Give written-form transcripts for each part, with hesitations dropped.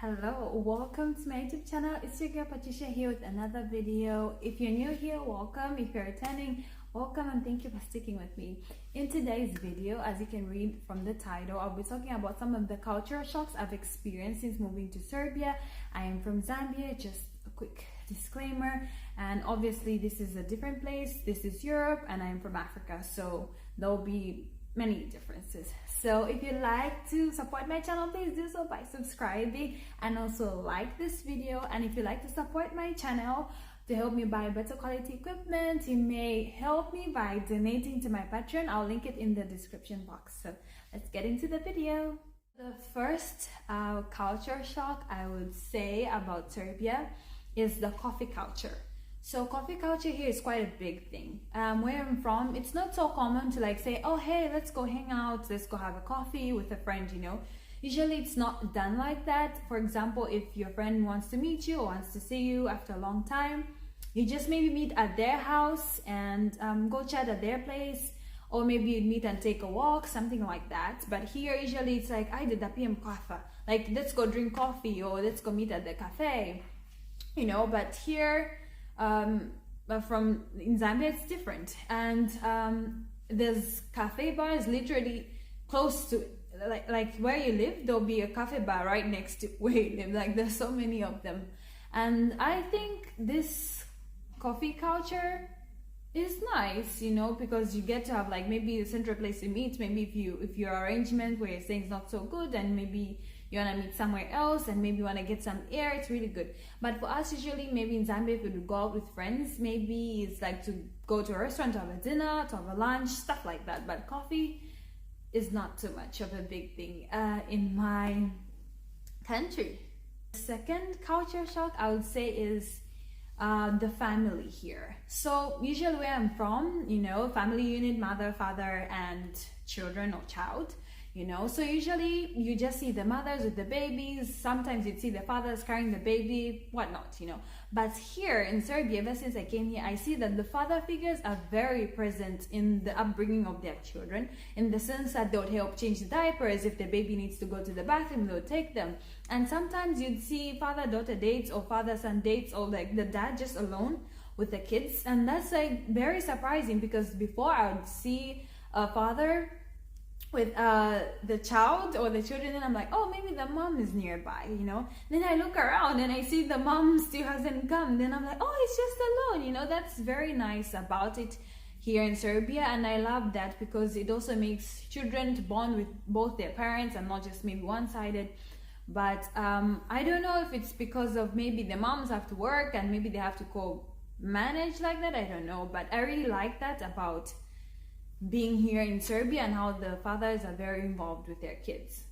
Hello, welcome to my YouTube channel. It's your girl Patricia here with another video. If you're new here, welcome. If you're returning, welcome, and thank you for sticking with me. In today's video, as you can read from the title, I'll be talking about some of the cultural shocks I've experienced since moving to Serbia. I am from Zambia, just a quick disclaimer, and obviously this is a different place. This is Europe and I'm from Africa, so there'll be many differences. So if you'd like to support my channel, please do so by subscribing and also like this video. And if you'd like to support my channel to help me buy better quality equipment, you may help me by donating to my Patreon. I'll link it in the description box. So let's get into the video. The first culture shock I would say about Serbia is the coffee culture. So coffee culture here is quite a big thing. Where I'm from, it's not so common to like say, oh hey, let's go hang out, let's go have a coffee with a friend, you know. Usually it's not done like that. For example, if your friend wants to meet you or wants to see you after a long time, you just maybe meet at their house and go chat at their place, or maybe you'd meet and take a walk, something like that. But here usually it's like, I did a PM kafa, like let's go drink coffee or let's go meet at the cafe, you know. But here but from in Zambia it's different, and there's cafe bars literally close to like where you live. There'll be a cafe bar right next to where you live. Like there's so many of them, and I think this coffee culture is nice, you know, because you get to have like maybe a central place to meet. Maybe if your arrangement where you're staying is not so good, and maybe you want to meet somewhere else and maybe you want to get some air, it's really good. But for us, usually maybe in Zambia, if we would go out with friends, maybe it's like to go to a restaurant, to have a dinner, to have a lunch, stuff like that. But coffee is not too much of a big thing in my country. The second culture shock I would say is the family here. So usually where I'm from, you know, family unit, mother, father and children or child, you know. So usually you just see the mothers with the babies, sometimes you'd see the fathers carrying the baby, whatnot, you know. But here in Serbia, ever since I came here, I see that the father figures are very present in the upbringing of their children, in the sense that they would help change the diapers. If the baby needs to go to the bathroom, they would take them. And sometimes you'd see father-daughter dates or father-son dates, or like the dad just alone with the kids. And that's like very surprising, because before I would see a father with the child or the children and I'm like, oh, maybe the mom is nearby, you know. Then I look around and I see the mom still hasn't come. Then I'm like, oh, it's just alone, you know. That's very nice about it here in Serbia, and I love that because it also makes children to bond with both their parents and not just maybe one-sided. But I don't know if it's because of maybe the moms have to work and maybe they have to co-manage like that, I don't know. But I really like that about being here in Serbia and how the fathers are very involved with their kids.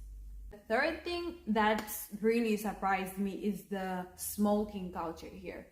The third thing that really surprised me is the smoking culture here.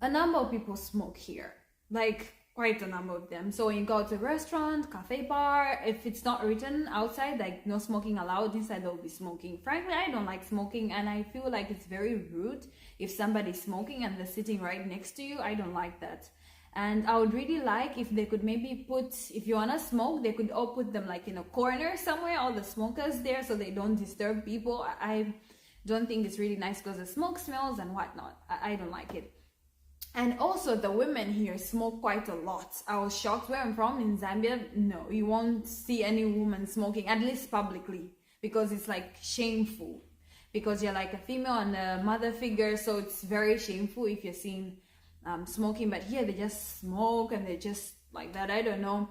A number of people smoke here, like quite a number of them. So when you go to a restaurant, cafe bar, if it's not written outside like no smoking allowed, inside they'll be smoking. Frankly, I don't like smoking, and I feel like it's very rude if somebody's smoking and they're sitting right next to you. I don't like that. And I would really like if they could maybe put, if you want to smoke, they could all put them like in a corner somewhere, all the smokers there, so they don't disturb people. I don't think it's really nice because the smoke smells and whatnot. I don't like it. And also the women here smoke quite a lot. I was shocked. Where I'm from in Zambia, no, you won't see any woman smoking, at least publicly, because it's like shameful, because you're like a female and a mother figure, so it's very shameful if you're seen smoking. But here they just smoke and they just like that, I don't know.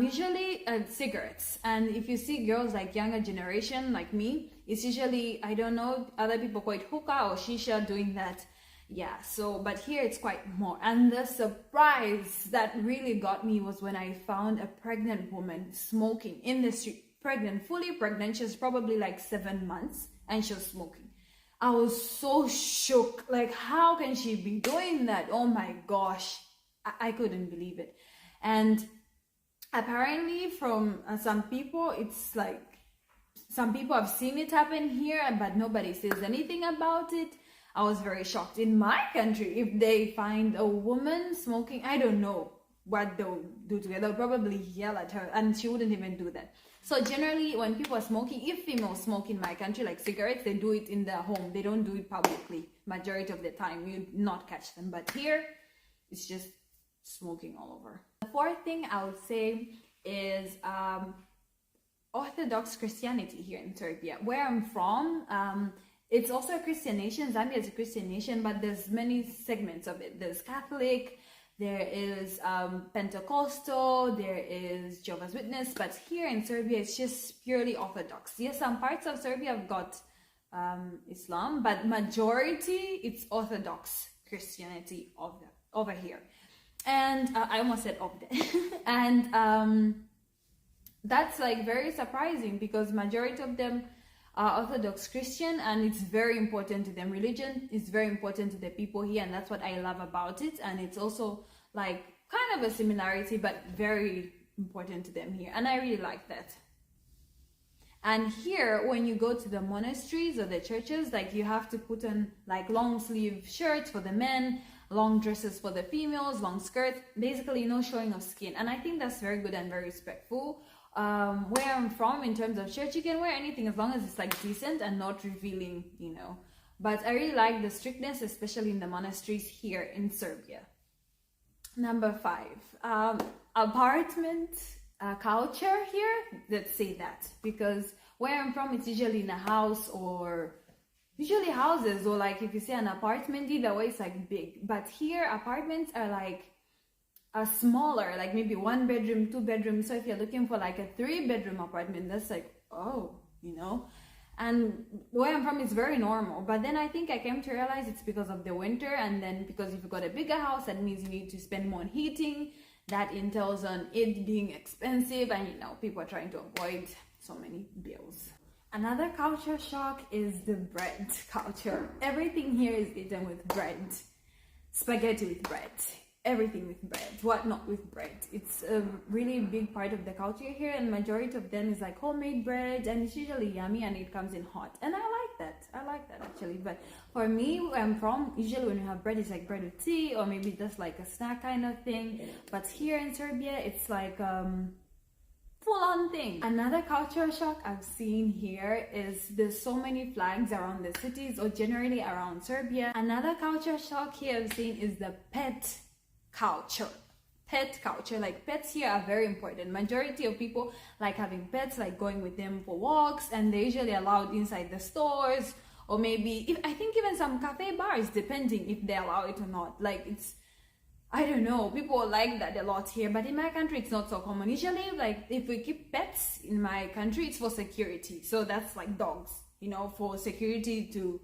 Usually cigarettes, and if you see girls like younger generation like me, it's usually, I don't know, other people call it hookah or shisha doing that. Yeah, so but here it's quite more. And the surprise that really got me was when I found a pregnant woman smoking in the street, pregnant, fully pregnant. She was probably like 7 months and she was smoking. I was so shook, like how can she be doing that? Oh my gosh, I couldn't believe it. And apparently from some people, it's like some people have seen it happen here, but nobody says anything about it. I was very shocked. In my country, if they find a woman smoking, I don't know what they'll do to her. They'll probably yell at her, and she wouldn't even do that. So generally, when people are smoking, if females smoke in my country, like cigarettes, they do it in their home. They don't do it publicly. Majority of the time, you not catch them. But here, it's just smoking all over. The fourth thing I would say is Orthodox Christianity here in Serbia. Where I'm from, it's also a Christian nation. Zambia is a Christian nation, but there's many segments of it. There's Catholic, there is Pentecostal, there is Jehovah's Witness, but here in Serbia, it's just purely Orthodox. Yes, some parts of Serbia have got Islam, but majority, it's Orthodox Christianity over here. And I almost said of there. And that's like very surprising because majority of them are Orthodox Christian, and it's very important to them. Religion is very important to the people here, and that's what I love about it. And it's also like kind of a similarity, but very important to them here, and I really like that. And here, when you go to the monasteries or the churches, like you have to put on like long sleeve shirts for the men, long dresses for the females, long skirts, basically no showing of skin. And I think that's very good and very respectful. Where I'm from, in terms of church, you can wear anything as long as it's like decent and not revealing, you know. But I really like the strictness, especially in the monasteries here in Serbia. Number 5, apartment culture here. Let's say that, because where I'm from, it's usually in a house, or usually houses, or like if you say an apartment, either way it's like big. But here apartments are like a smaller, like maybe 1 bedroom, 2 bedroom. So if you're looking for like a 3-bedroom apartment, that's like, oh, you know. And where I'm from is very normal. But then I think I came to realize it's because of the winter, and then because if you've got a bigger house, that means you need to spend more on heating. That entails on it being expensive, and you know, people are trying to avoid so many bills. Another culture shock is the bread culture. Everything here is eaten with bread. Spaghetti with bread. Everything with bread, what not with bread. It's a really big part of the culture here, and majority of them is like homemade bread, and it's usually yummy and it comes in hot, and I like that actually. But for me, where I'm from, usually when you have bread, it's like bread with tea, or maybe just like a snack kind of thing. But here in Serbia, it's like full-on thing. Another culture shock I've seen here is there's so many flags around the cities, or generally around Serbia. Another culture shock here I've seen is the pet culture. Like pets here are very important. Majority of people like having pets, like going with them for walks, and they're usually allowed inside the stores, or maybe I think even some cafe bars, depending if they allow it or not. Like it's, I don't know, people like that a lot here, but in my country it's not so common. Usually, like if we keep pets in my country, it's for security. So that's like dogs, you know, for security to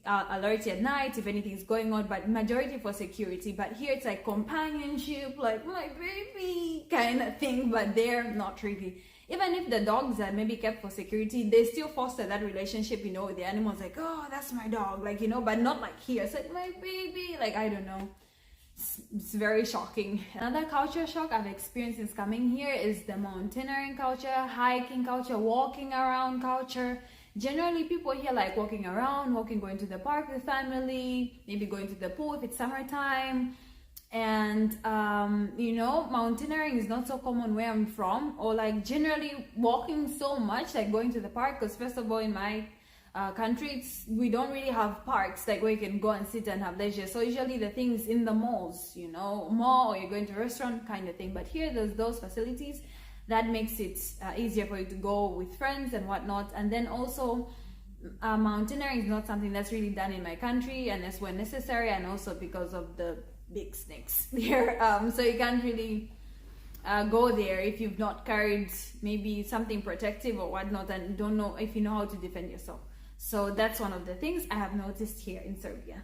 alert you at night if anything's going on, but majority for security. But here it's like companionship, like my baby kind of thing, but they're not really. Even if the dogs are maybe kept for security, they still foster that relationship, you know, with the animals, like, oh, that's my dog, like, you know, but not like here. It's like my baby, like, I don't know. It's very shocking. Another culture shock I've experienced since coming here is the mountaineering culture, hiking culture, walking around culture. Generally, people here like walking around, going to the park with family, maybe going to the pool if it's summertime. And, you know, mountaineering is not so common where I'm from, or like generally walking so much, like going to the park, because first of all, in my country, we don't really have parks like where you can go and sit and have leisure. So usually the things in the malls, you know, mall, or you're going to a restaurant kind of thing. But here there's those facilities that makes it easier for you to go with friends and whatnot. And then also mountaineering is not something that's really done in my country unless when necessary, and also because of the big snakes there. So you can't really go there if you've not carried maybe something protective or whatnot, and don't know if you know how to defend yourself. So that's one of the things I have noticed here in Serbia.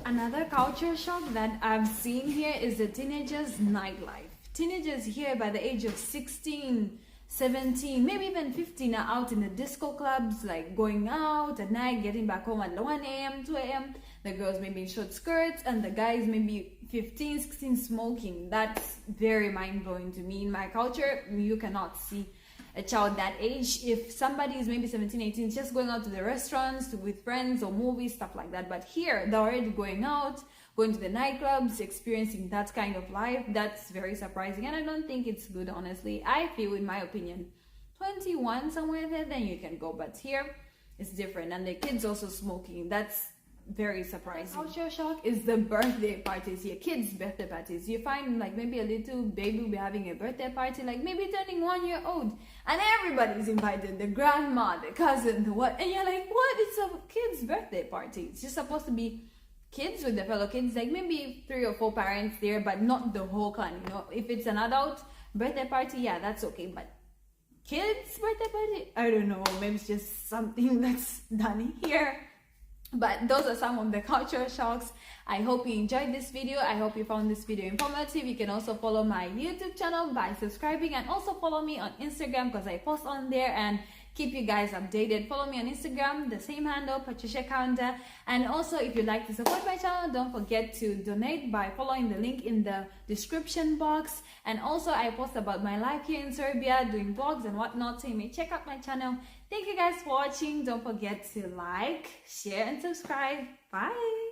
Another culture shock that I've seen here is the teenagers' nightlife. Teenagers here by the age of 16, 17, maybe even 15 are out in the disco clubs, like going out at night, getting back home at 1 a.m., 2 a.m. The girls maybe in short skirts, and the guys maybe 15, 16 smoking. That's very mind-blowing to me. In my culture, you cannot see a child that age. If somebody is maybe 17, 18, it's just going out to the restaurants with friends or movies, stuff like that. But here, they're already going out, going to the nightclubs, experiencing that kind of life. That's very surprising, and I don't think it's good, honestly. I feel, in my opinion, 21 somewhere there, then you can go. But here it's different, and the kids also smoking. That's very surprising. Culture shock is the birthday parties, your kids' birthday parties. You find like maybe a little baby will be having a birthday party, like maybe turning 1 year old, and everybody's invited, the grandma, the cousin, the what, and you're like, what? It's a kid's birthday party. It's just supposed to be kids with the fellow kids, like maybe 3 or 4 parents there, but not the whole clan, you know. If it's an adult birthday party, yeah, that's okay, but kids' birthday party, I don't know, maybe it's just something that's done here. But those are some of the cultural shocks. I hope you enjoyed this video. I hope you found this video informative. You can also follow my YouTube channel by subscribing, and also follow me on Instagram because I post on there and keep you guys updated. Follow me on Instagram, the same handle, Patricia Kaunda. And also, if you'd like to support my channel, don't forget to donate by following the link in the description box. And also, I post about my life here in Serbia, doing vlogs and whatnot, so you may check out my channel. Thank you guys for watching. Don't forget to like, share, and subscribe. Bye!